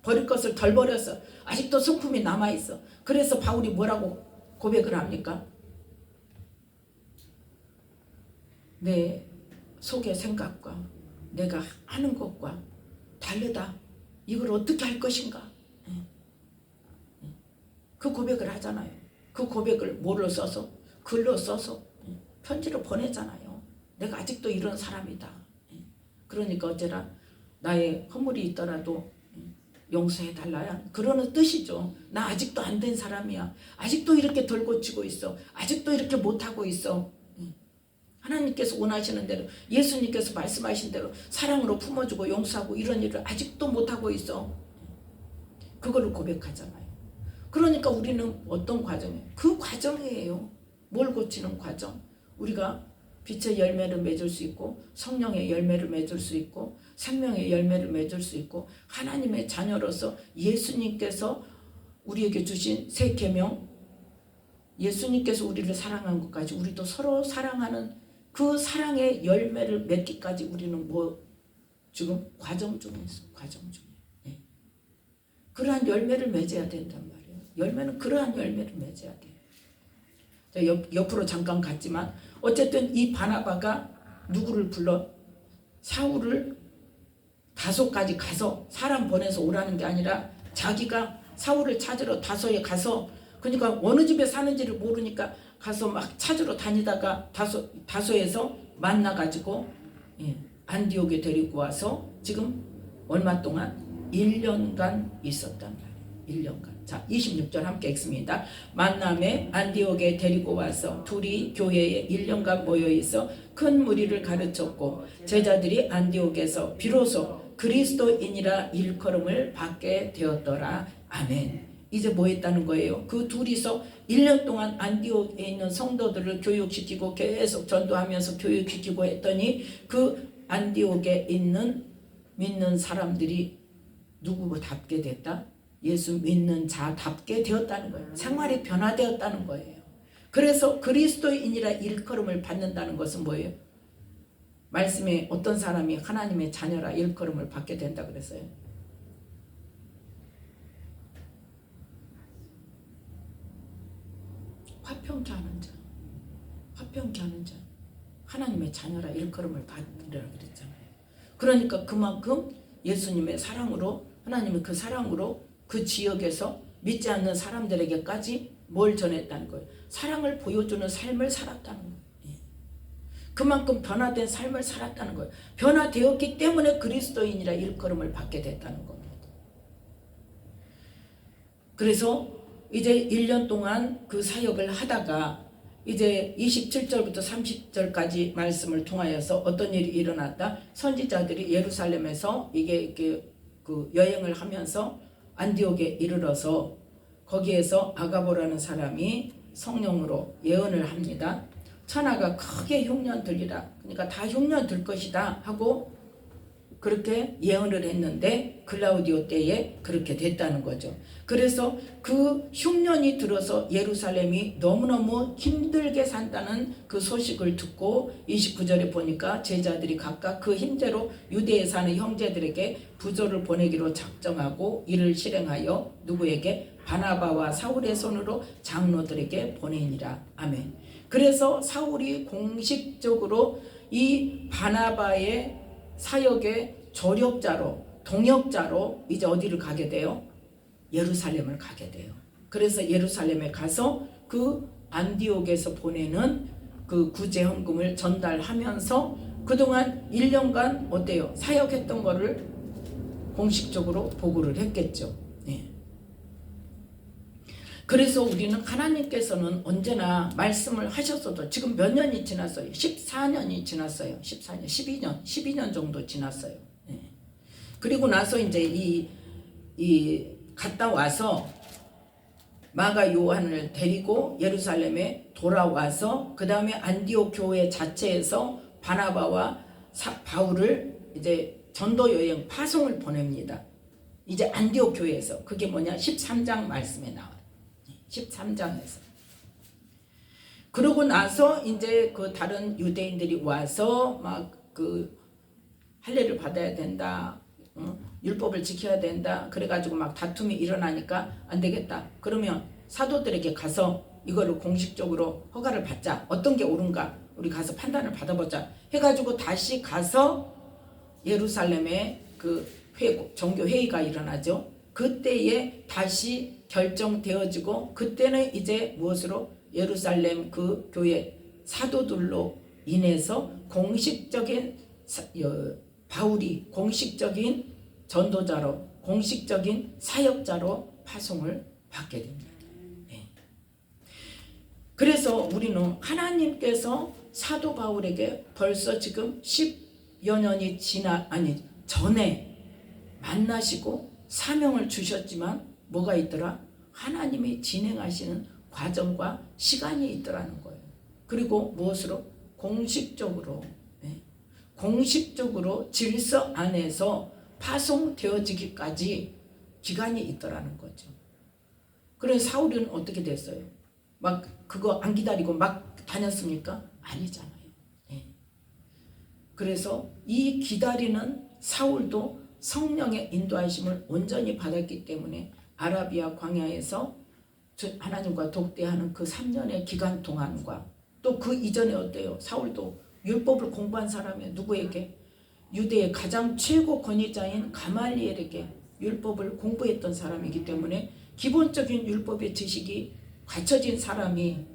버릴 것을 덜 버렸어. 아직도 성품이 남아있어. 그래서 바울이 뭐라고 고백을 합니까? 내 속의 생각과 내가 하는 것과 다르다. 이걸 어떻게 할 것인가? 그 고백을 하잖아요. 그 고백을 뭐로 써서? 글로 써서 편지로 보내잖아요. 내가 아직도 이런 사람이다. 그러니까 어째라 나의 허물이 있더라도 용서해달라야 그러는 뜻이죠. 나 아직도 안 된 사람이야. 아직도 이렇게 덜 고치고 있어. 아직도 이렇게 못하고 있어. 하나님께서 원하시는 대로 예수님께서 말씀하신 대로 사랑으로 품어주고 용서하고 이런 일을 아직도 못하고 있어. 그거를 고백하잖아요. 그러니까 우리는 어떤 과정이에요? 그 과정이에요. 뭘 고치는 과정? 우리가 빛의 열매를 맺을 수 있고 성령의 열매를 맺을 수 있고 생명의 열매를 맺을 수 있고 하나님의 자녀로서 예수님께서 우리에게 주신 새 계명, 예수님께서 우리를 사랑한 것까지 우리도 서로 사랑하는 그 사랑의 열매를 맺기까지 우리는 지금 과정 중에 있어. 과정 중에. 그러한 열매를 맺어야 된단 말이에요. 열매는 그러한 열매를 맺어야 돼요. 옆으로 잠깐 갔지만 어쨌든 이 바나바가 누구를 불러? 사울을 다소까지 가서 사람 보내서 오라는 게 아니라 자기가 사울을 찾으러 다소에 가서, 그러니까 어느 집에 사는지를 모르니까 가서 막 찾으러 다니다가 다소에서 만나가지고 안디옥에 데리고 와서 지금 얼마 동안 1년간 있었단 말이에요. 1년간. 자, 26절 함께 읽습니다. 만남에 안디옥에 데리고 와서 둘이 교회에 1년간 모여 있어 큰 무리를 가르쳤고 제자들이 안디옥에서 비로소 그리스도인이라 일컬음을 받게 되었더라. 아멘. 이제 뭐 했다는 거예요? 그 둘이서 1년 동안 안디옥에 있는 성도들을 교육시키고 계속 전도하면서 교육시키고 했더니 그 안디옥에 있는 믿는 사람들이 누구답게 됐다? 예수 믿는 자답게 되었다는 거예요. 생활이 변화되었다는 거예요. 그래서 그리스도인이라 일컬음을 받는다는 것은 뭐예요? 말씀에 어떤 사람이 하나님의 자녀라 일컬음을 받게 된다 그랬어요? 화평케 하는 자, 화평케 하는 자, 하나님의 자녀라 일컬음을 받으라 그랬잖아요. 그러니까 그만큼 예수님의 사랑으로, 하나님의 그 사랑으로 그 지역에서 믿지 않는 사람들에게까지 뭘 전했다는 거예요? 사랑을 보여주는 삶을 살았다는 거예요. 그만큼 변화된 삶을 살았다는 거예요. 변화되었기 때문에 그리스도인이라 일컬음을 받게 됐다는 겁니다. 그래서 이제 1년 동안 그 사역을 하다가 이제 27절부터 30절까지 말씀을 통하여서 어떤 일이 일어났다? 선지자들이 예루살렘에서 이게 그 여행을 하면서 안디옥에 이르러서 거기에서 아가보라는 사람이 성령으로 예언을 합니다. 천하가 크게 흉년 들리라. 그러니까 다 흉년 들 것이다 하고 그렇게 예언을 했는데 글라우디오 때에 그렇게 됐다는 거죠. 그래서 그 흉년이 들어서 예루살렘이 너무너무 힘들게 산다는 그 소식을 듣고 29절에 보니까 제자들이 각각 그 힘대로 유대에 사는 형제들에게 부조를 보내기로 작정하고 이를 실행하여 누구에게? 바나바와 사울의 손으로 장로들에게 보내니라. 아멘. 그래서 사울이 공식적으로 이 바나바의 사역의 조력자로, 동역자로 이제 어디를 가게 돼요? 예루살렘을 가게 돼요. 그래서 예루살렘에 가서 그 안디옥에서 보내는 그 구제 헌금을 전달하면서 그동안 1년간 어때요? 사역했던 거를 공식적으로 보고를 했겠죠. 네. 그래서 우리는 하나님께서는 언제나 말씀을 하셨어도 지금 몇 년이 지났어요? 14년이 지났어요. 14년, 12년 정도 지났어요. 네. 그리고 나서 이제 이 갔다 와서 마가 요한을 데리고 예루살렘에 돌아와서 그 다음에 안디옥 교회 자체에서 바나바와 바울을 이제 전도 여행 파송을 보냅니다. 이제 안디옥 교회에서 그게 뭐냐? 13장 말씀에 나와요. 13장에서. 그러고 나서 이제 그 다른 유대인들이 와서 막 그 할례를 받아야 된다. 율법을 지켜야 된다. 그래가지고 막 다툼이 일어나니까 안 되겠다. 그러면 사도들에게 가서 이거를 공식적으로 허가를 받자. 어떤 게 옳은가? 우리 가서 판단을 받아보자. 해가지고 다시 가서 예루살렘에 그 정교 회의가 일어나죠. 그때에 다시 결정되어지고 그때는 이제 무엇으로? 예루살렘 그 교회 사도들로 인해서 공식적인 바울이 공식적인 전도자로 공식적인 사역자로 파송을 받게 됩니다. 네. 그래서 우리는 하나님께서 사도 바울에게 벌써 지금 10여 년이 전에 만나시고 사명을 주셨지만 뭐가 있더라? 하나님이 진행하시는 과정과 시간이 있더라는 거예요. 그리고 무엇으로? 공식적으로 공식적으로 질서 안에서 파송되어지기까지 기간이 있더라는 거죠. 그래서 사울은 어떻게 됐어요? 막 그거 안 기다리고 막 다녔습니까? 아니잖아요. 네. 그래서 이 기다리는 사울도 성령의 인도하심을 온전히 받았기 때문에 아라비아 광야에서 하나님과 독대하는 그 3년의 기간 동안과 또 그 이전에 어때요? 사울도 율법을 공부한 사람이에요. 누구에게? 유대의 가장 최고 권위자인 가말리엘에게 율법을 공부했던 사람이기 때문에 기본적인 율법의 지식이 갖춰진 사람이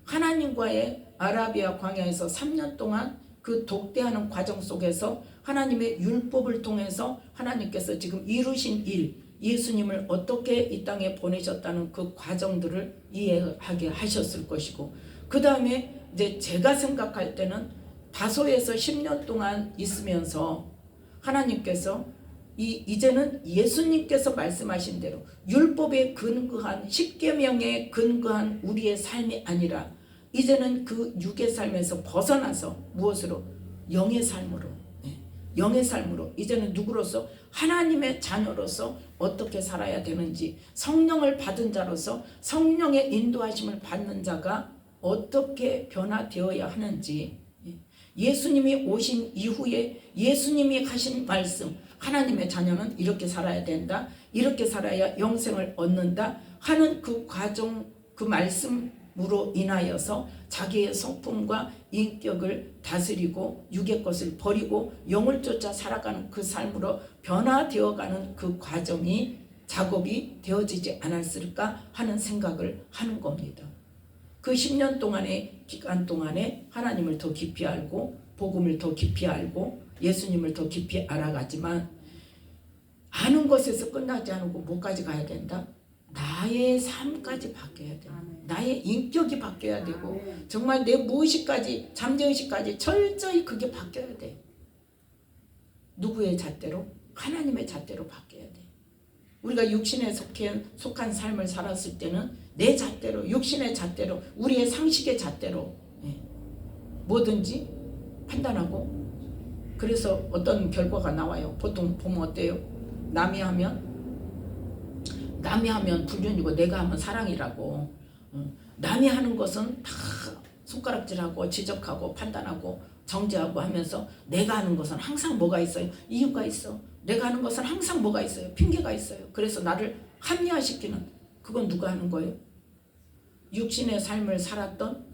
하나님과의 아라비아 광야에서 3년 동안 그 독대하는 과정 속에서 하나님의 율법을 통해서 하나님께서 지금 이루신 일, 예수님을 어떻게 이 땅에 보내셨다는 그 과정들을 이해하게 하셨을 것이고, 그 다음에 이제 제가 생각할 때는 다소에서 10년 동안 있으면서 하나님께서 이제는 예수님께서 말씀하신 대로 율법에 근거한, 십계명에 근거한 우리의 삶이 아니라 이제는 그 육의 삶에서 벗어나서 무엇으로? 영의 삶으로, 영의 삶으로 이제는 누구로서? 하나님의 자녀로서 어떻게 살아야 되는지, 성령을 받은 자로서 성령의 인도하심을 받는 자가 어떻게 변화되어야 하는지, 예수님이 오신 이후에 예수님이 하신 말씀, 하나님의 자녀는 이렇게 살아야 된다, 이렇게 살아야 영생을 얻는다 하는 그 과정, 그 말씀으로 인하여서 자기의 성품과 인격을 다스리고 육의 것을 버리고 영을 쫓아 살아가는 그 삶으로 변화되어가는 그 과정이, 작업이 되어지지 않았을까 하는 생각을 하는 겁니다. 그 10년 동안의 기간 동안에 하나님을 더 깊이 알고 복음을 더 깊이 알고 예수님을 더 깊이 알아가지만, 아는 것에서 끝나지 않고 뭐까지 가야 된다? 나의 삶까지 바뀌어야 돼. 나의 인격이 바뀌어야 되고, 정말 내 무의식까지, 잠재의식까지 철저히 그게 바뀌어야 돼. 누구의 잣대로? 하나님의 잣대로 바뀌어야 돼. 우리가 육신에 속한 삶을 살았을 때는 내 잣대로, 육신의 잣대로, 우리의 상식의 잣대로 뭐든지 판단하고, 그래서 어떤 결과가 나와요. 보통 보면 어때요? 남이 하면 불륜이고 내가 하면 사랑이라고. 남이 하는 것은 다 손가락질하고 지적하고 판단하고 정죄하고 하면서, 내가 하는 것은 항상 뭐가 있어요? 이유가 있어. 내가 하는 것은 항상 뭐가 있어요? 핑계가 있어요. 그래서 나를 합리화시키는, 그건 누가 하는 거예요? 육신의 삶을 살았던,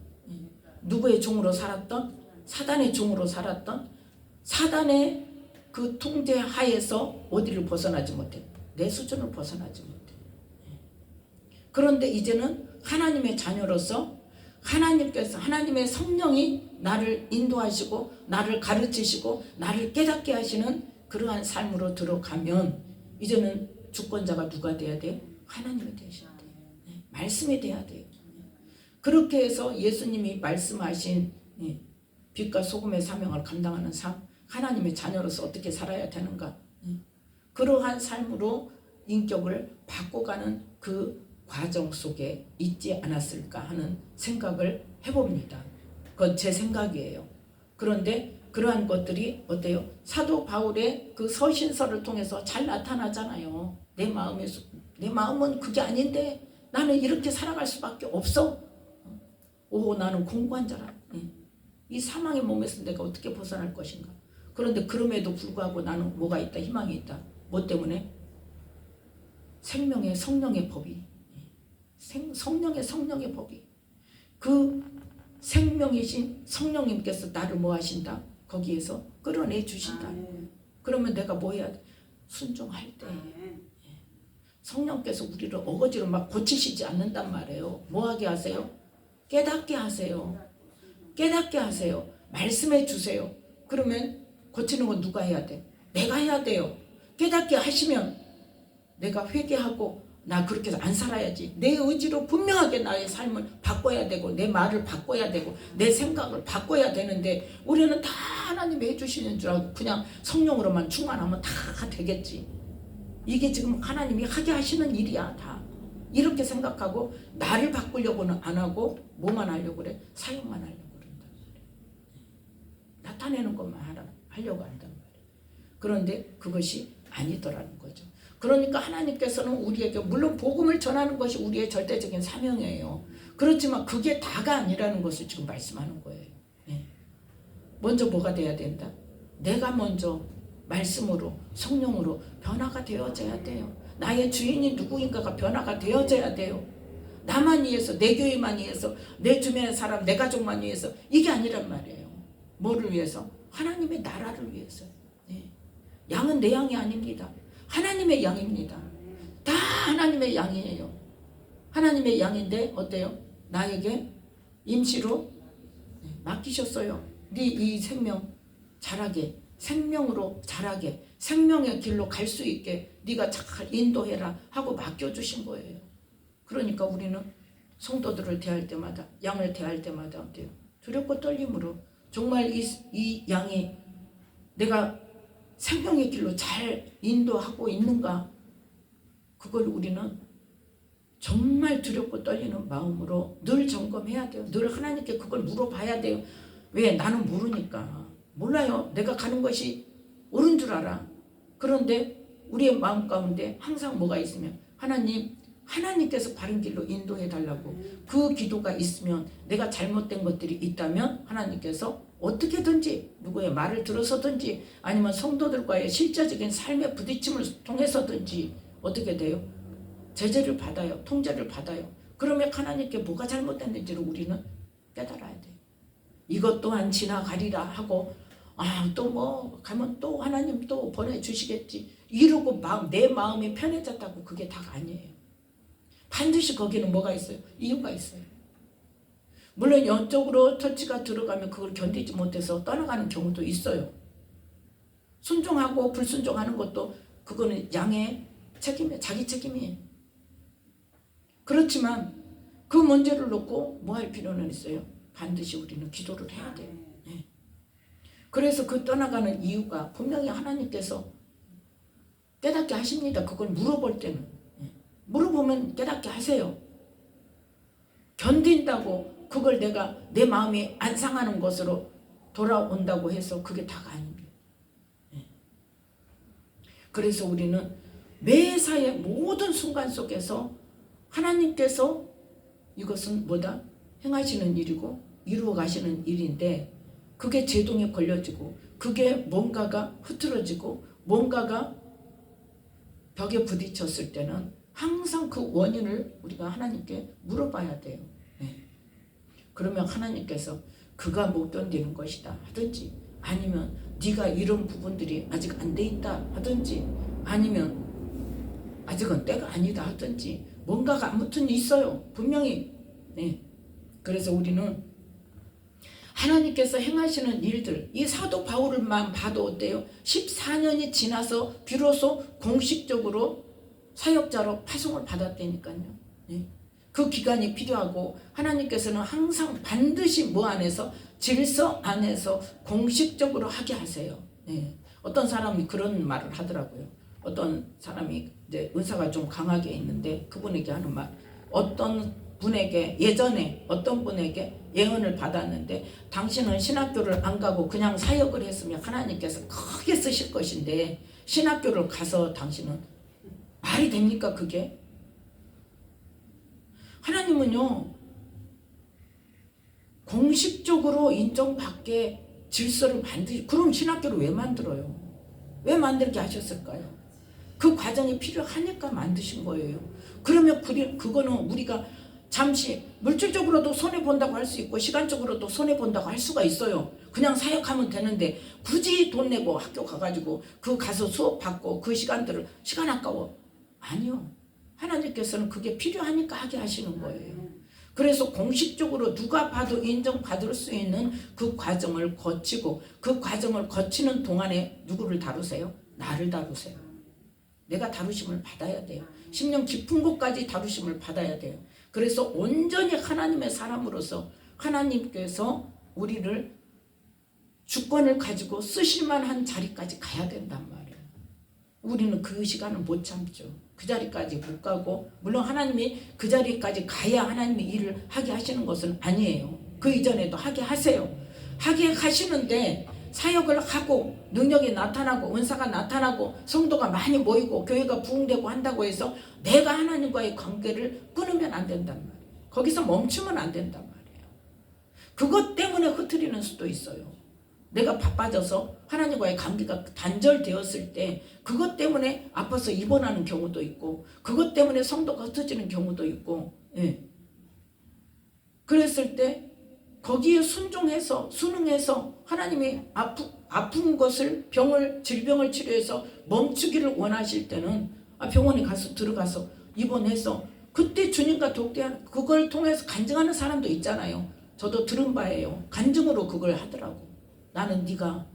누구의 종으로 살았던? 사단의 종으로 살았던, 사단의 그 통제 하에서 어디를 벗어나지 못해? 내 수준을 벗어나지 못해. 그런데 이제는 하나님의 자녀로서 하나님께서, 하나님의 성령이 나를 인도하시고 나를 가르치시고 나를 깨닫게 하시는 그러한 삶으로 들어가면, 이제는 주권자가 누가 돼야 돼? 하나님이 되셔야 돼. 말씀이 돼야 돼요. 그렇게 해서 예수님이 말씀하신 빛과 소금의 사명을 감당하는 삶, 하나님의 자녀로서 어떻게 살아야 되는가, 그러한 삶으로 인격을 바꿔가는 그 과정 속에 있지 않았을까 하는 생각을 해봅니다. 그건 제 생각이에요. 그런데 그러한 것들이 어때요? 사도 바울의 그 서신서를 통해서 잘 나타나잖아요. 내 마음은 그게 아닌데 나는 이렇게 살아갈 수밖에 없어. 오, 나는 공고한 자라. 이 사망의 몸에서 내가 어떻게 벗어날 것인가. 그런데 그럼에도 불구하고 나는 뭐가 있다? 희망이 있다. 뭐 때문에? 생명의 성령의 법이, 성령의 법이, 그 생명이신 성령님께서 나를 뭐 하신다? 거기에서 끌어내 주신다. 그러면 내가 뭐 해야 돼? 순종할 때 성령께서 우리를 어거지로 막 고치시지 않는단 말이에요. 뭐 하게 하세요? 깨닫게 하세요. 깨닫게 하세요. 말씀해 주세요. 그러면 고치는 건 누가 해야 돼? 내가 해야 돼요. 깨닫게 하시면 내가 회개하고, 나 그렇게 해서 안 살아야지. 내 의지로 분명하게 나의 삶을 바꿔야 되고, 내 말을 바꿔야 되고, 내 생각을 바꿔야 되는데, 우리는 다 하나님이 해주시는 줄 알고 그냥 성령으로만 충만하면 다 되겠지. 이게 지금 하나님이 하게 하시는 일이야. 다 이렇게 생각하고 나를 바꾸려고는 안 하고 뭐만 하려고 그래? 사용만 하려고 그런단 말이야. 나타내는 것만 하려고 한단 말이야. 그런데 그것이 아니더라는 거죠. 그러니까 하나님께서는 우리에게, 물론 복음을 전하는 것이 우리의 절대적인 사명이에요. 그렇지만 그게 다가 아니라는 것을 지금 말씀하는 거예요. 먼저 뭐가 돼야 된다? 내가 먼저 말씀으로, 성령으로 변화가 되어져야 돼요. 나의 주인이 누구인가가 변화가 되어져야 돼요. 나만 위해서, 내 교회만 위해서, 내 주변의 사람, 내 가족만 위해서, 이게 아니란 말이에요. 뭐를 위해서? 하나님의 나라를 위해서. 네. 양은 내 양이 아닙니다. 하나님의 양입니다. 다 하나님의 양이에요. 하나님의 양인데 어때요? 나에게 임시로 맡기셨어요. 네 이 생명 자라게, 생명으로 자라게, 생명의 길로 갈 수 있게 네가 잘 인도해라 하고 맡겨주신 거예요. 그러니까 우리는 성도들을 대할 때마다, 양을 대할 때마다 어때요? 두렵고 떨림으로 정말 이 양이 내가 생명의 길로 잘 인도하고 있는가, 그걸 우리는 정말 두렵고 떨리는 마음으로 늘 점검해야 돼요. 늘 하나님께 그걸 물어봐야 돼요. 왜? 나는 모르니까. 몰라요. 내가 가는 것이 옳은 줄 알아. 그런데 우리의 마음 가운데 항상 뭐가 있으면 하나님께서 바른 길로 인도해 달라고 그 기도가 있으면, 내가 잘못된 것들이 있다면 하나님께서 어떻게든지 누구의 말을 들어서든지 아니면 성도들과의 실제적인 삶의 부딪힘을 통해서든지 어떻게 돼요? 제재를 받아요. 통제를 받아요. 그러면 하나님께 뭐가 잘못됐는지를 우리는 깨달아야 돼요. 이것 또한 지나가리라 하고 또 뭐 가면 또 하나님 또 보내주시겠지 이러고 내 마음이 편해졌다고 그게 다가 아니에요. 반드시 거기는 뭐가 있어요? 이유가 있어요. 물론 영적으로 터치가 들어가면 그걸 견디지 못해서 떠나가는 경우도 있어요. 순종하고 불순종하는 것도 그거는 양의 책임이에요. 자기 책임이에요. 그렇지만 그 문제를 놓고 뭐 할 필요는 있어요? 반드시 우리는 기도를 해야 돼요. 네. 그래서 그 떠나가는 이유가 분명히 하나님께서 깨닫게 하십니다. 그걸 물어볼 때는. 네. 물어보면 깨닫게 하세요. 견딘다고 그걸 내가 내 마음이 안 상하는 것으로 돌아온다고 해서 그게 다가 아닙니다. 네. 그래서 우리는 매사의 모든 순간 속에서 하나님께서 이것은 뭐다? 행하시는 일이고 이루어 가시는 일인데, 그게 제동에 걸려지고 그게 뭔가가 흐트러지고 뭔가가 벽에 부딪혔을 때는 항상 그 원인을 우리가 하나님께 물어봐야 돼요. 네. 그러면 하나님께서 그가 못 견디는 것이다 하든지, 아니면 네가 이런 부분들이 아직 안 돼 있다 하든지, 아니면 아직은 때가 아니다 하든지 뭔가가 아무튼 있어요. 분명히. 네. 그래서 우리는 하나님께서 행하시는 일들, 이 사도 바울만 봐도 어때요? 14년이 지나서 비로소 공식적으로 사역자로 파송을 받았다니까요. 네. 그 기간이 필요하고 하나님께서는 항상 반드시 뭐 안에서? 질서 안에서 공식적으로 하게 하세요. 네. 어떤 사람이 그런 말을 하더라고요. 어떤 사람이 이제 은사가 좀 강하게 있는데 그분에게 하는 말, 어떤 분에게 예전에 어떤 분에게 예언을 받았는데, 당신은 신학교를 안 가고 그냥 사역을 했으면 하나님께서 크게 쓰실 것인데 신학교를 가서 당신은 말이 됩니까 그게? 하나님은요 공식적으로 인정받게 질서를 그럼 신학교를 왜 만들어요? 왜 만들게 하셨을까요? 그 과정이 필요하니까 만드신 거예요. 그러면 그거는 우리가 잠시 물질적으로도 손해본다고 할 수 있고 시간적으로도 손해본다고 할 수가 있어요. 그냥 사역하면 되는데 굳이 돈 내고 학교 가가지고 그 가서 수업 받고 그 시간들을 시간 아까워. 아니요. 하나님께서는 그게 필요하니까 하게 하시는 거예요. 그래서 공식적으로 누가 봐도 인정받을 수 있는 그 과정을 거치고, 그 과정을 거치는 동안에 누구를 다루세요? 나를 다루세요. 내가 다루심을 받아야 돼요. 심령 깊은 곳까지 다루심을 받아야 돼요. 그래서 온전히 하나님의 사람으로서 하나님께서 우리를 주권을 가지고 쓰실만한 자리까지 가야 된단 말이에요. 우리는 그 시간을 못 참죠. 그 자리까지 못 가고, 물론 하나님이 그 자리까지 가야 하나님이 일을 하게 하시는 것은 아니에요. 그 이전에도 하게 하세요. 하게 하시는데 사역을 하고 능력이 나타나고 은사가 나타나고 성도가 많이 모이고 교회가 부흥되고 한다고 해서 내가 하나님과의 관계를 끊으면 안 된단 말이에요. 거기서 멈추면 안 된단 말이에요. 그것 때문에 흐트리는 수도 있어요. 내가 바빠져서 하나님과의 관계가 단절되었을 때 그것 때문에 아파서 입원하는 경우도 있고, 그것 때문에 성도가 흩어지는 경우도 있고, 예. 그랬을 때 거기에 순종해서 순응해서 하나님이 아픈 것을 질병을 치료해서 멈추기를 원하실 때는 병원에 가서 들어가서 입원해서 그때 주님과 독대하는 그걸 통해서 간증하는 사람도 있잖아요. 저도 들은 바예요. 간증으로 그걸 하더라고. 나는 네가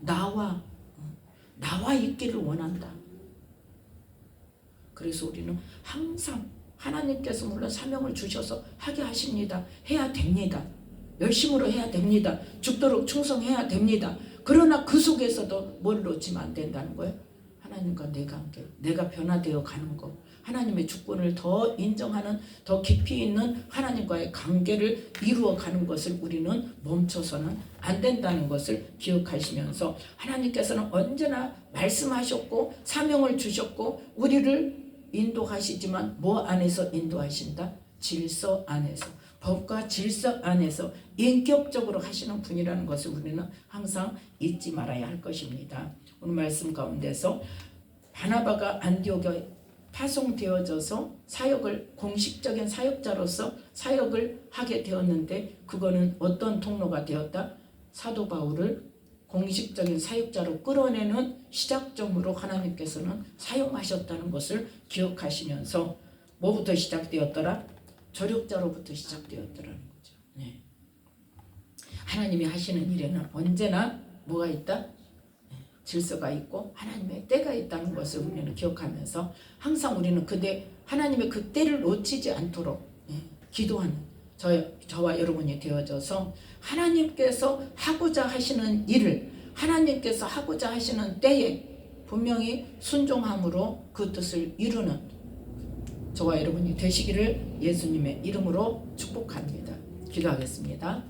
나와 있기를 원한다. 그래서 우리는 항상 하나님께서 물론 사명을 주셔서 하게 하십니다. 해야 됩니다. 열심으로 해야 됩니다. 죽도록 충성해야 됩니다. 그러나 그 속에서도 뭘 놓치면 안 된다는 거예요. 하나님과 내 관계, 내가 변화되어 가는 것, 하나님의 주권을 더 인정하는 더 깊이 있는 하나님과의 관계를 이루어 가는 것을 우리는 멈춰서는 안 된다는 것을 기억하시면서 하나님께서는 언제나 말씀하셨고 사명을 주셨고 우리를 인도하시지만 뭐 안에서 인도하신다? 질서 안에서, 법과 질서 안에서 인격적으로 하시는 분이라는 것을 우리는 항상 잊지 말아야 할 것입니다. 오늘 말씀 가운데서 바나바가 안디옥에 파송되어져서 사역을 공식적인 사역자로서 사역을 하게 되었는데 그거는 어떤 통로가 되었다? 사도 바울을 공식적인 사역자로 끌어내는 시작점으로 하나님께서는 사용하셨다는 것을 기억하시면서 뭐부터 시작되었더라? 조력자로부터 시작되었더라는 거죠. 네. 하나님이 하시는 일에는 언제나 뭐가 있다? 질서가 있고 하나님의 때가 있다는 것을 우리는 기억하면서 항상 우리는 하나님의 그 때를 놓치지 않도록 기도하는 저와 여러분이 되어져서 하나님께서 하고자 하시는 일을 하나님께서 하고자 하시는 때에 분명히 순종함으로 그 뜻을 이루는 저와 여러분이 되시기를 예수님의 이름으로 축복합니다. 기도하겠습니다.